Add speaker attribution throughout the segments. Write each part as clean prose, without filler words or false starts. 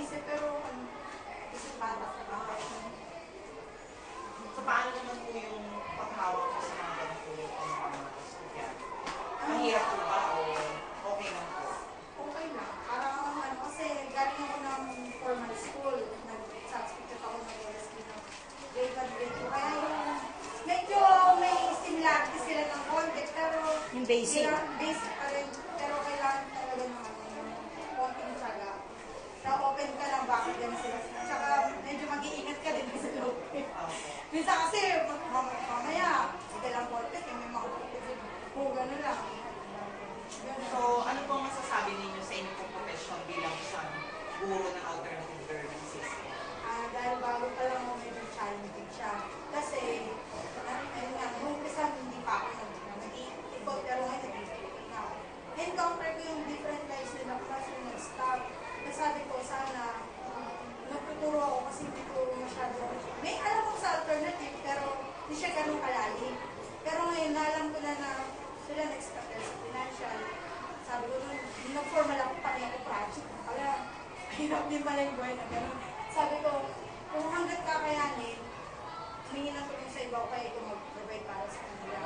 Speaker 1: naisip, pero kasi bata sa bahay.
Speaker 2: So, paano naman po yung paghawak ko sa mga ganito mga estudyante? Mahirap po ba o okay lang po?
Speaker 1: Okay lang. Parang kasi galing ako ng formal school. Nag-substitute ako ng OSP ng grade 1, grade 2. Kaya yung medyo may similarity sila ng konti, pero
Speaker 3: yung basic.
Speaker 1: Basic pa rin. Pero kailangan talaga ng konting tsaga. So, open ka lang, bakit yan sila. Tsaka medyo mag-iingat ka din sa loob. Minsan kasi, mamaya, hindi lang konti, may makapagpapagod. O, gano'n lang.
Speaker 2: So, ano po masasabi ninyo sa inyong profession bilang isang guro ng alternative learning system?
Speaker 1: Dahil bago pa lang mo medyo challenging siya. Kasi, ayun nga, nung umpisa hindi pa ako nag-ikot, pero ngayon nag-ikot na ako. Encounter ko yung different lives nila kasi nag-stop. Nasabi ko, sana nagtuturo ako kasi hindi ko masyado. May alam ko sa alternative, pero hindi siya ganun kalalim. Pero ngayon, alam ko na sila na-expect sa financial. Sabi ko nun, nag-formal ako, pati ako project. Kaya, hirap din pala yung buhay na gano'n. Sabi ko, kung hanggat kakayanin, humingi ng tulong sa iba o kaya ito mag-provide para sa kanila.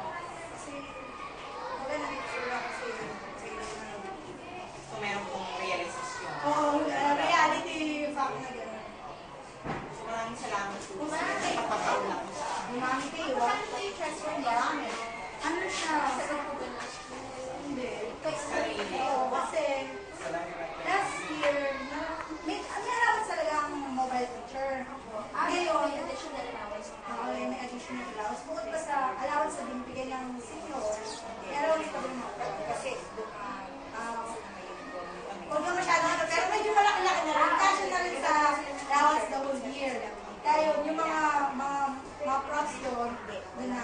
Speaker 1: Kasi, maganda sila kasi sa iba na
Speaker 2: So, meron pong realisasyon.
Speaker 1: Oo, reality fact na gano'n.
Speaker 2: So, maraming salamat po.
Speaker 1: Umante.
Speaker 2: Pagpapaulang ko sa
Speaker 1: Umante,
Speaker 4: Paano tayo transfer marami?
Speaker 1: ano siya? Hindi.
Speaker 2: sarili.
Speaker 1: Oo, kasi last year, may allowance talaga ang mobile teacher. Ngayon,
Speaker 4: May additional allowance.
Speaker 1: may additional allowance. Bukod pa sa allowance na binibigay ng senior, may allowance pa rin mga kasi huwag na masyado pero medyo malaki-laki na rin. Kasi na rin sa allowance the whole year. Kaya yun, yung mga props yun, doon na.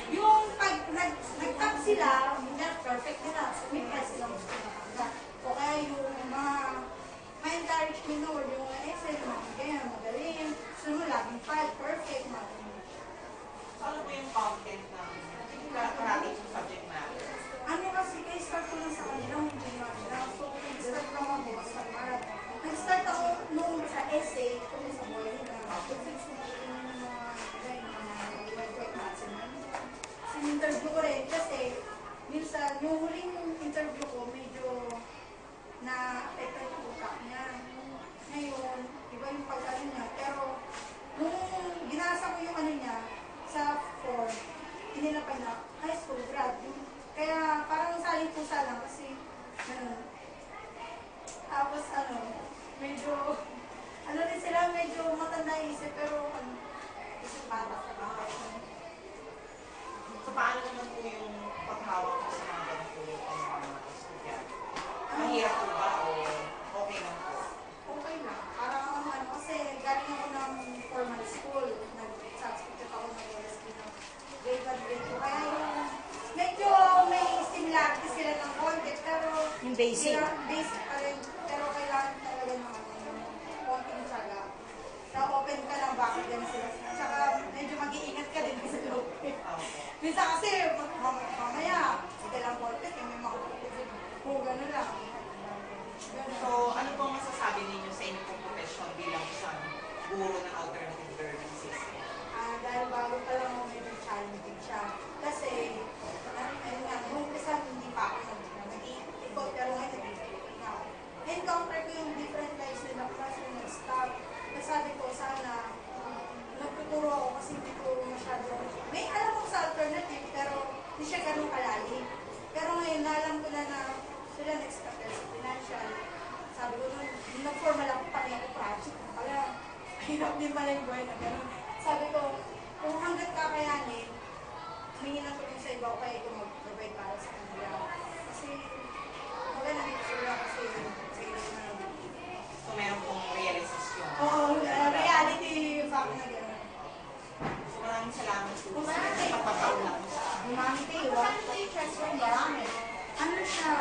Speaker 1: Yung pag nag-top sila, hindi perfect nila. May price silang gusto na. O kaya yung ma-encourage minor, yung Excel, ganyan, magaling. Gusto mo laging file, perfect.
Speaker 2: So, ano po yung content na parati yung subject matter?
Speaker 1: Ano kasi, kaya start ko lang sa kanila, hindi na sila. So, nag-start lang ako sa marat. Nag-start ako nung sa essay, kung sa boy, interview ko rin kasi minsan yung huling interview ko medyo na-affected yung utak niya. Ngayon, iba yung pag-ano niya. Pero nung ginasa ko yung ano niya sa form, inilapay na high school grad. Kaya parang saling pusa lang kasi tapos medyo rin sila medyo matanda isip pero isip bata sa bahay.
Speaker 2: So, paano naman po yung paghawak ko sa mga ganito mga estudyante? Mahirap po ba o okay lang po?
Speaker 1: Okay lang. Parang kasi galing ako ng formal school. Nag-substitute ako ng OSP ng grade 1, grade 2. Kaya yung medyo may similarity sila ng konti, pero
Speaker 3: yung basic.
Speaker 1: Basic pa rin. Pero kailangan talaga ng konting tsaga. So, open ka lang, bakit yan sila. Tsaka medyo mag-iingat ka din sa loob. Minsan kasi, mamaya, hindi lang konti, may makapagpapagod. O, gano'n lang.
Speaker 2: So, ano po masasabi ninyo sa inyong profession bilang isang guro ng alternative learning system?
Speaker 1: Dahil bago pa lang mo medyo challenging siya. Kasi, ayun nga, nung umpisa hindi pa ako nag-ikot, pero ngayon nag-ikot na ako. Encounter ko yung different lives nila kasi nag-stop. Nasabi ko, sana nagtuturo ako kasi hindi ko masyado. May alam ko sa alternative, pero hindi siya ganun kalalim. Pero ngayon, alam ko na sila na-expect sa financial. Sabi ko nun, nag-formal ako, pati ako project. Kaya, hirap din pala yung buhay na gano'n. Sabi ko, kung hanggat kakayanin, humingi ng tulong sa iba o kaya ito mag-provide para sa kanila. Kasi, maganda sila kasi sa iba na.
Speaker 2: So, meron pong realisasyon.
Speaker 1: Oo, reality fact na gano'n.
Speaker 2: So, maraming salamat po.
Speaker 4: Umante.
Speaker 2: Pagpapaulang ko sa
Speaker 1: Umante,
Speaker 4: Paano tayo transfer marami?
Speaker 1: ano siya?